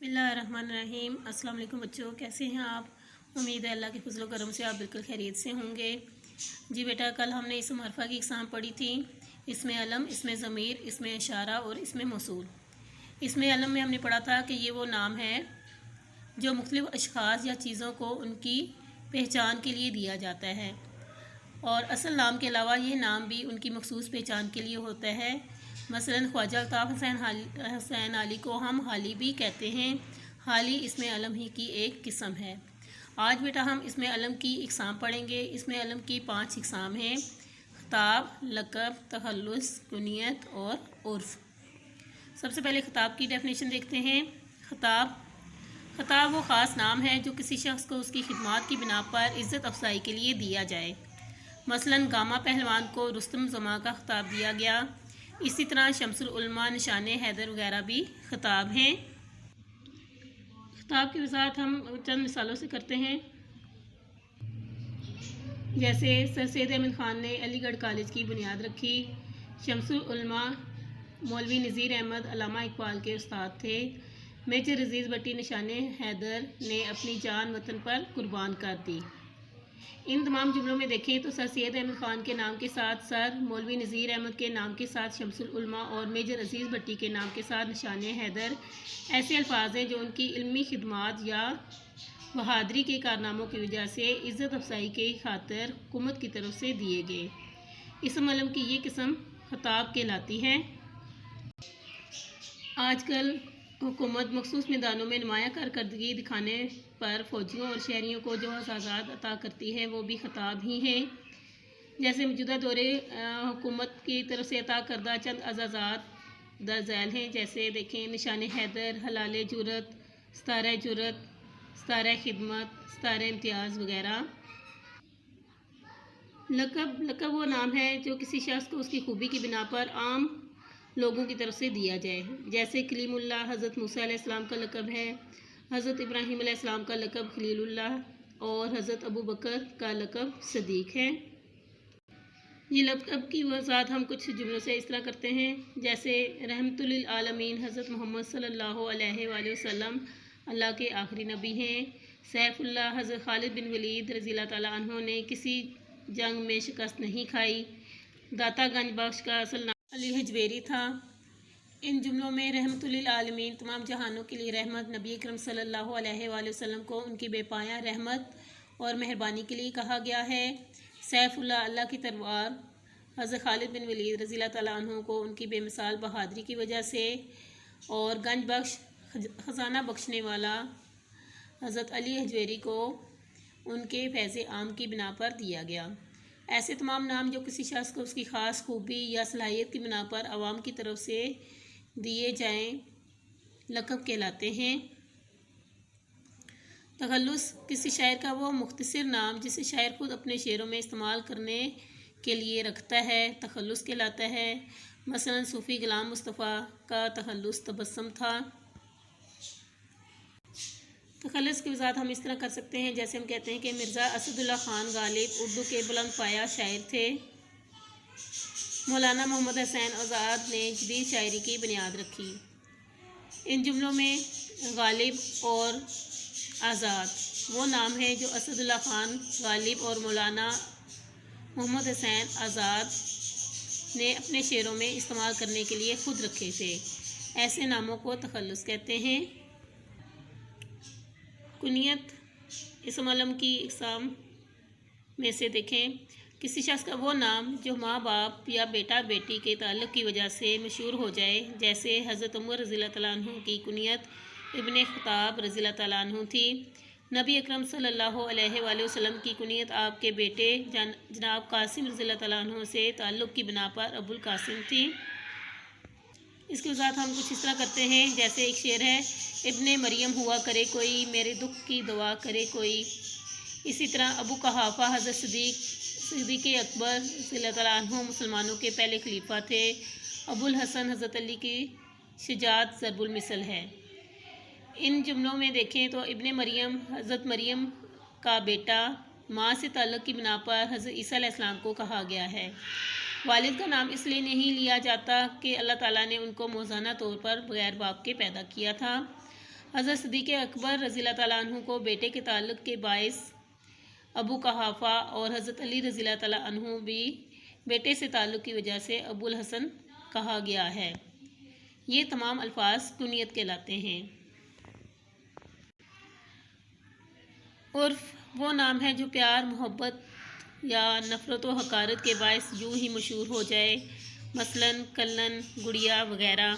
बिस्मिल्लाहिर्रहमानिर्रहीम। अस्सलाम वालेकुम बच्चों, कैसे हैं आप? उम्मीद है अल्लाह के फजल करम से आप बिल्कुल खैरियत से होंगे। जी बेटा, कल हमने इसम हरफा की इकसाम पढ़ी थी। इसमें अलम, इसमें ज़मीर, इसमें इशारा और इसमें मौसूल। इसमें अलम में हमने पढ़ा था कि ये वो नाम है जो मुख्तलिफ़ अशख़ास या चीज़ों को उनकी पहचान के लिए दिया जाता है, और असल नाम के अलावा ये नाम भी उनकी मखसूस पहचान के लिए होता है। मसलन ख्वाजा अल्ताफ़ हुसैन अली को हम हाली भी कहते हैं। हाली इसमें अलम ही की एक किस्म है। आज बेटा हम इसमें अलम की इकसाम पढ़ेंगे। इसमें अलम की 5 इकसाम हैं: खिताब, लक़ब, तखल्लुस, कुनियत और उर्फ़। सबसे पहले खिताब की डेफिनेशन देखते हैं। खिताब वो ख़ास नाम है जो किसी शख्स को उसकी खिदमत की बिना पर इज़्ज़त अफजाई के लिए दिया जाए। मसलन गामा पहलवान को रुस्तम ज़मा का खिताब दिया गया। इसी तरह शमसुल उलमा, निशाने हैदर वगैरह भी खिताब हैं। खिताब की वजाहत हम चंद मिसालों से करते हैं। जैसे सर सैयद अहमद ख़ान ने अलीगढ़ कॉलेज की बुनियाद रखी। शमसुल उलमा मौलवी नज़ीर अहमद अल्लामा इकबाल के उस्ताद थे। मेजर अजीज़ भट्टी निशाने हैदर ने अपनी जान वतन पर कुर्बान कर दी। इन तमाम जुमलों में देखें तो सर सैयद अहमद ख़ान के नाम के साथ सर, मौलवी नज़ीर अहमद के नाम के साथ शमसुल उलमा और मेजर अजीज़ भट्टी के नाम के साथ निशाने हैदर ऐसे अल्फाज हैं जो उनकी इल्मी खिदमत या बहादरी के कारनामों की वजह से इज़्ज़त अफजाई के खातिर हुकूमत की तरफ से दिए गए। इसम अलम की ये किस्म खिताब कहलाती है। आजकल हुकूमत मखसूस मैदानों में नुमाया कारकर्दगी दिखाने पर फ़ौजियों और शहरियों को जो एजाज़ात अता करती है वो भी खिताब ही हैं। जैसे मौजूदा दौरे हुकूमत की तरफ से अता करदा चंद एजाज़ात दर्ज हैं। जैसे देखें, निशान हैदर, हलाल जुरत, सितारा जुरत, सितारा खिदमत, सितारा इम्तियाज़ वगैरह। लक़ब वो नाम है जो किसी शख्स को उसकी खूबी की बिना पर आम लोगों की तरफ से दिया जाए। जैसे कलीमुल्लाह हज़रत मूसा अलैहिस्सलाम का लक़ब है, हज़रत इब्राहीम अलैहिस्सलाम का लक़ब खलीलुल्लाह और हज़रत अबू बकर का लक़ब सदीक़ है। ये लक़ब की वज़ाहत हम कुछ जुमलों से इस तरह करते हैं। जैसे रहमतुल लिल आलमीन हज़रत मोहम्मद सल्लल्लाहु अलैहि वसल्लम अल्लाह के आखिरी नबी हैं। सैफ़ुल्लाह हज़रत खालिद बिन वलीद रज़ियल्लाहु ताला अन्हु ने किसी जंग में शिकस्त नहीं खाई। दाता गंज बख्श का असल नाम अली हजवेरी था। इन जुमलों में रहमतुल लिल आलमीन तमाम जहानों के लिए रहमत नबी अकरम सल्लल्लाहु अलैहि वसल्लम को उनकी बेपाया रहमत और मेहरबानी के लिए कहा गया है। सैफ़ुल्लाह अल्लाह की तलवार हज़रत खालिद बिन वलीद रज़ियल्लाहु ताला अन्हु को उनकी बेमिसाल बहादुरी की वजह से, और गंज बख्श ख़जाना बख्शने वाला हज़रत अली हजवेरी को उनके फैज़ आम की बिना पर दिया गया। ऐसे तमाम नाम जो किसी शख्स को उसकी ख़ास खूबी या सलाहियत की बिना पर आवाम की तरफ से दिए जाएं, लक़ब कहलाते हैं। तखल्लुस किसी शायर का वो मुख्तसर नाम जिसे शायर खुद अपने शेरों में इस्तेमाल करने के लिए रखता है, तखल्लुस कहलाता है। मसलन सूफ़ी ग़ुलाम मुस्तफ़ा का तखल्लुस तबस्सुम था। तखल्लुस की वज़ाहत हम इस तरह कर सकते हैं। जैसे हम कहते हैं कि मिर्ज़ा असदुल्ला ख़ान गालिब उर्दू के बुलंद पाया शायर थे। मौलाना मोहम्मद हुसैन आज़ाद ने जदीद शायरी की बुनियाद रखी। इन जुमलों में गालिब और आज़ाद वो नाम हैं जो असदुल्ला ख़ान गालिब और मौलाना मोहम्मद हुसैन आज़ाद ने अपने शेरों में इस्तेमाल करने के लिए खुद रखे थे। ऐसे नामों को तखल्लुस कहते हैं। कुनियत इसम अलम की इकसाम में से देखें, किसी शख्स का वो नाम जो माँ बाप या बेटा बेटी के ताल्लुक़ की वजह से मशहूर हो जाए। जैसे हज़रत उमर रज़ियल्लाहु ताला अन्हु की कुनियत इब्ने ख़त्ताब रज़ियल्लाहु ताला अन्हु थी। नबी अकरम सल्लल्लाहु अलैहि वसल्लम की कुनियत आपके बेटे जनाब कासिम रज़ियल्लाहु ताला अन्हु से ताल्लुक़ की बिना पर अबुल कासिम थी। इसके वज़ाहत हम कुछ इस तरह करते हैं। जैसे एक शेर है, इब्ने मरियम हुआ करे कोई, मेरे दुख की दुआ करे कोई। इसी तरह अबू कहाफ़ा हज़रत सिद्दीक़ अकबर रज़ियल्लाहु ताला अन्हु मुसलमानों के पहले खलीफा थे। अबुल हसन हज़रत अली की शुजाअत ज़रबुल मिसल है। इन जुमलों में देखें तो इब्ने मरियम हज़रत मरियम का बेटा, माँ से ताल्लुक़ की बिना पर हज़रत ईसा अलैहिस्सलाम को कहा गया है। वालिद का नाम इसलिए नहीं लिया जाता कि अल्लाह ताला ने उनको मौज़ाना तौर पर बग़ैर बाप के पैदा किया था। حضرت صدیق اکبر رضی اللہ تعالیٰ عنہ کو بیٹے کے تعلق کے باعث ابو قحافہ اور حضرت علی رضی اللہ تعالیٰ عنہ بھی بیٹے سے تعلق کی وجہ سے ابو الحسن کہا گیا ہے۔ یہ تمام الفاظ کنیت کہلاتے ہیں۔ عرف وہ نام ہے جو پیار، محبت یا نفرت و حقارت کے باعث یوں ہی مشہور ہو جائے، مثلاً کلن، گڑیا وغیرہ۔